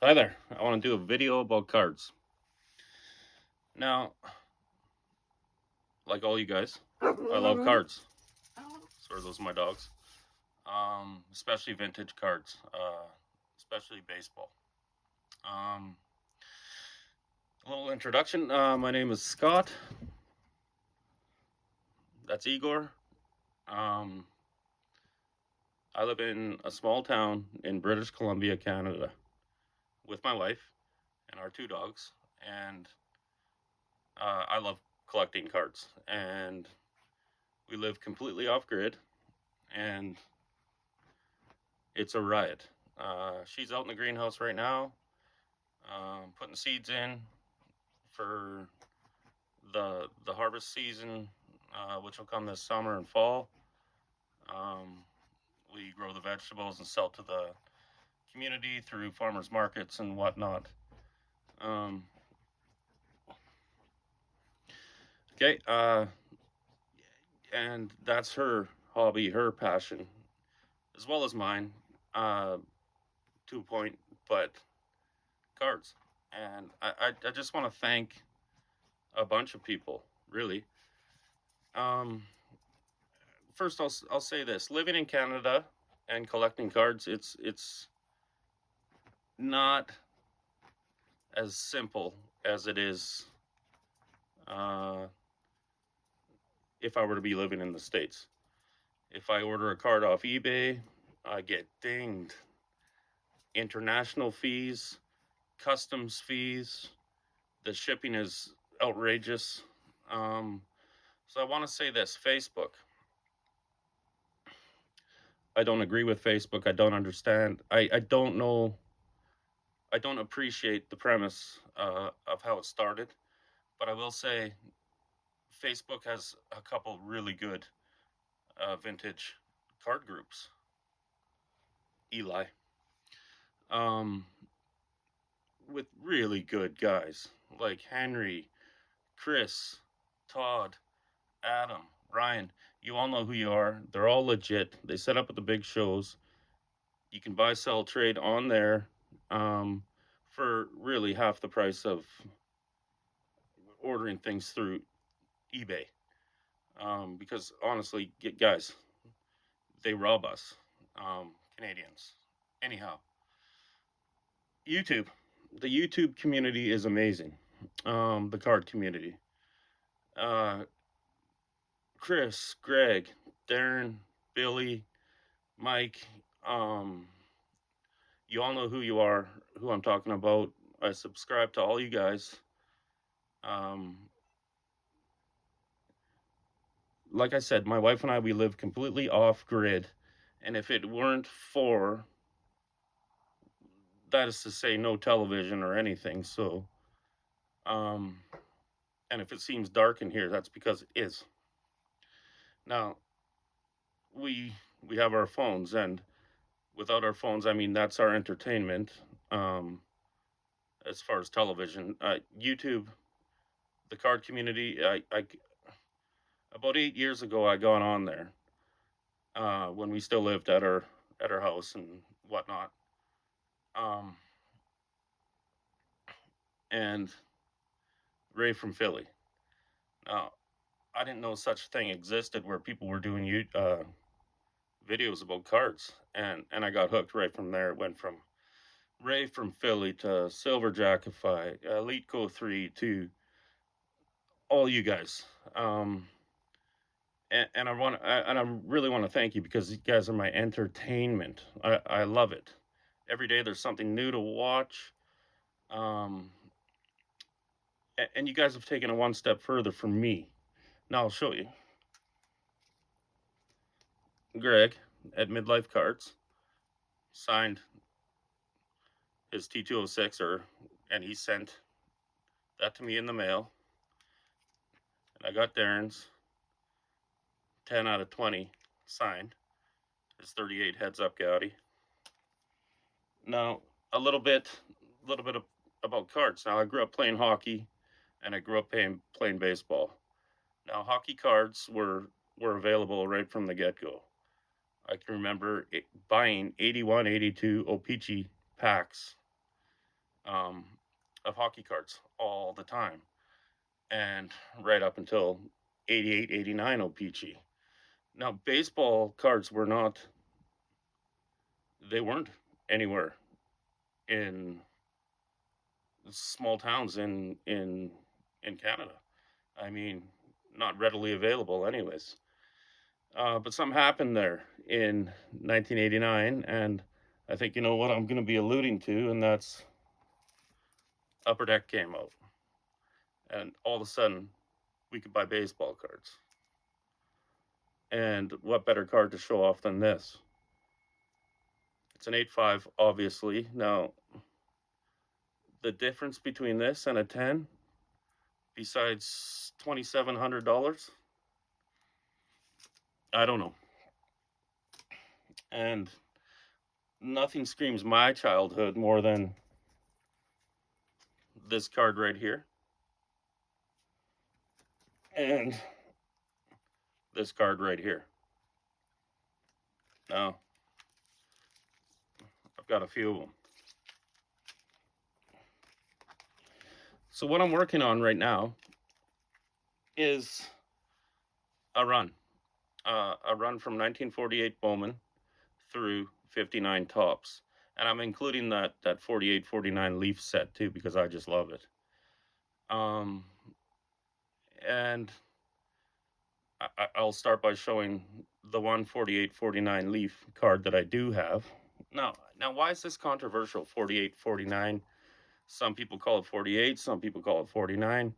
Hi there. I want to do a video about cards. Now, like all you guys, I love cards. Sorry, those are my dogs. Especially vintage cards, especially baseball. Um, a little introduction. My name is Scott. That's Igor. Um, I live in a small town in British Columbia, Canada, with my wife and our two dogs. And I love collecting cards. And we live completely off grid. And it's a riot. She's out in the greenhouse right now, putting seeds in for the harvest season, which will come this summer and fall. Um, we grow the vegetables and sell to the community through farmers markets and whatnot. Um, okay, and that's her hobby, her passion, as well as mine, uh, to a point. But cards, and I just want to thank a bunch of people, really. Um, First, I'll say this: living in Canada and collecting cards, it's not as simple as it is uh, if I were to be living in the States. If I order a card off eBay, I get dinged. International fees, customs fees, the shipping is outrageous. Um, so I want to say this: Facebook. I don't agree with Facebook. I don't understand. I don't know. I don't appreciate the premise of how it started, but I will say Facebook has a couple really good vintage card groups. Eli, um, with really good guys like Henry, Chris, Todd, Adam, Ryan. You all know who you are. They're all legit. They set up at the big shows. You can buy, sell, trade on there um, for really half the price of ordering things through eBay. Because honestly, guys, they rob us, Canadians. Anyhow, YouTube, the YouTube community is amazing. The card community, uh, Chris, Greg, Darren, Billy, Mike. Um, you all know who you are, who I'm talking about. I subscribe to all you guys. Um, like I said, my wife and I, we live completely off grid, and if it weren't for that, is to say, no television or anything. So, um, and if it seems dark in here, that's because it is. Now, we we have our phones, and without our phones, I mean that's our entertainment. Um, as far as television, YouTube, the card community. About 8 years ago, I got on there when we still lived at our house and whatnot. Um, and Ray from Philly. Now, I didn't know such a thing existed where people were doing videos about cards, and I got hooked right from there. It went from Ray from Philly to Silver Jackify, Elite Co 3 to all you guys. And I really want to thank you because you guys are my entertainment. I love it. Every day there's something new to watch. Um, and you guys have taken it one step further for me. Now I'll show you. Greg at Midlife Cards signed his T206 and he sent that to me in the mail. And I got Darren's 10 out of 20 signed. His 38 heads up Gaudi. Now, a little bit of, about cards. Now, I grew up playing hockey, and I grew up playing baseball. Now, hockey cards were available right from the get go. I can remember buying 81, 82 O-Pee-Chee packs um, of hockey cards all the time, and right up until 88, 89 OPG. Now, baseball cards they weren't anywhere in small towns in Canada. I mean, not readily available, anyways. But something happened there in 1989, and I think you know what I'm going to be alluding to, and that's Upper Deck came out, and all of a sudden we could buy baseball cards. And what better card to show off than this? It's an 8.5, obviously. Now, the difference between this and a 10, besides $2,700, I don't know. And nothing screams my childhood more than this card right here and this card right here. Now, I've got a few of them. So what I'm working on right now is a run from 1948 Bowman through 59 Topps, and I'm including that 48, 49 Leaf set too because I just love it. And I'll start by showing the 148, 49 Leaf card that I do have. Now, why is this controversial? 48, 49. Some people call it 48. Some people call it 49.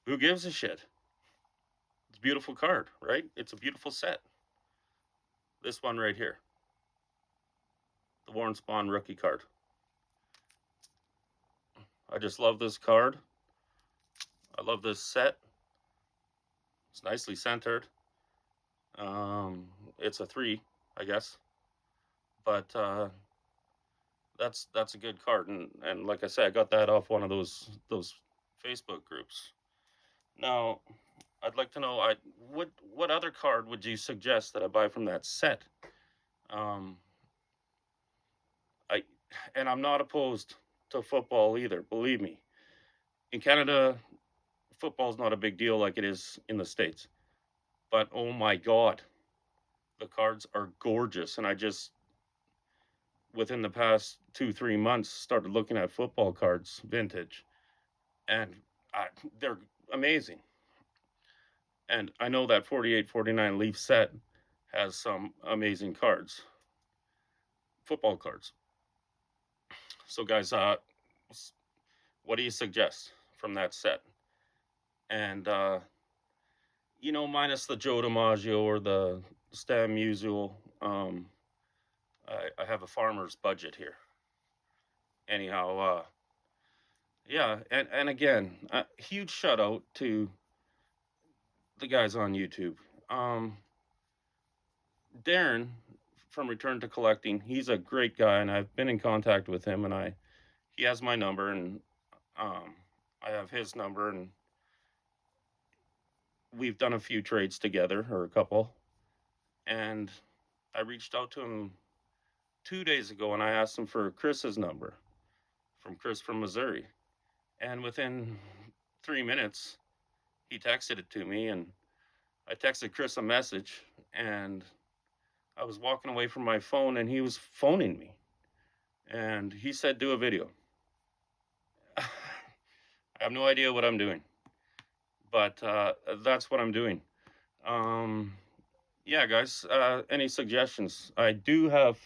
Who gives a shit? It's a beautiful card, right? It's a beautiful set. This one right here, the Warren Spahn rookie card. I just love this card. I love this set. It's nicely centered. It's a 3, I guess, but that's a good card, and like I said, I got that off one of those Facebook groups. Now, I'd like to know, what other card would you suggest that I buy from that set? I'm not opposed to football either. Believe me, in Canada, football's not a big deal like it is in the States. But oh my God, the cards are gorgeous, and I just within the past 2-3 months started looking at football cards vintage, and they're amazing. And I know that 48, 49 Leaf set has some amazing cards, football cards. So guys, what do you suggest from that set? And minus the Joe DiMaggio or the Stan Musial, I have a farmer's budget here. Anyhow, yeah, and again, a huge shout out to the guys on YouTube. Darren from Return to Collecting, he's a great guy, and I've been in contact with him, and he has my number, and I have his number, and we've done a few trades together, or a couple, and I reached out to him 2 days ago, and I asked him for Chris's number, from Chris from Missouri, and within 3 minutes, he texted it to me, and I texted Chris a message, and I was walking away from my phone, and he was phoning me, and he said, do a video. I have no idea what I'm doing, but that's what I'm doing. Yeah, guys, any suggestions? I do have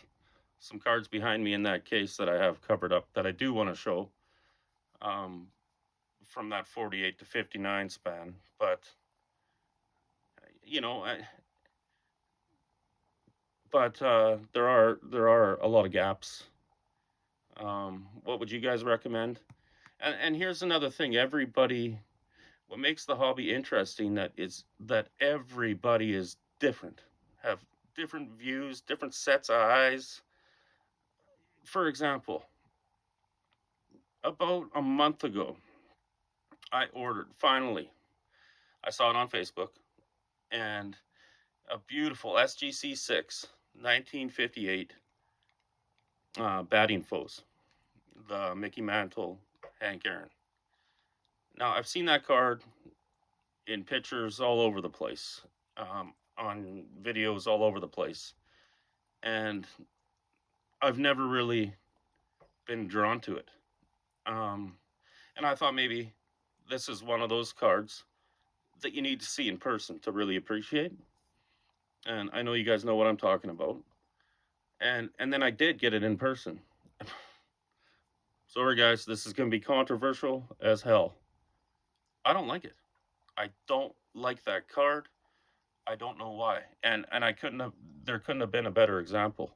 some cards behind me in that case that I have covered up that I do want to show from that 48 to 59 span, but there are a lot of gaps. What would you guys recommend? And here's another thing: what makes the hobby interesting that everybody is different, have different views, different sets of eyes. For example, about a month ago, I saw it on Facebook, and a beautiful SGC 6 1958 batting foes. the Mickey Mantle, Hank Aaron. Now, I've seen that card in pictures all over the place, on videos all over the place, and I've never really been drawn to it. Um, and I thought maybe this is one of those cards that you need to see in person to really appreciate. And I know you guys know what I'm talking about. And then I did get it in person. Sorry guys, this is going to be controversial as hell. I don't like it. I don't like that card. I don't know why. And I couldn't have there couldn't have been a better example.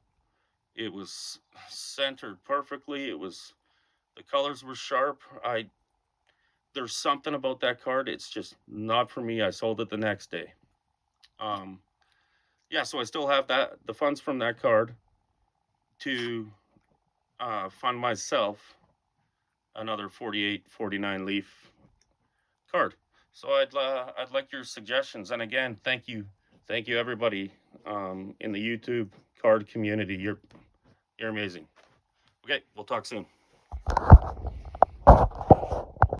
It was centered perfectly. It was the colors were sharp. I There's something about that card. It's just not for me. I sold it the next day. Um yeah, so I still have the funds from that card to fund myself another 48, 49 leaf card. So I'd like your suggestions. And again, thank you everybody in the YouTube card community. You're amazing. Okay, we'll talk soon.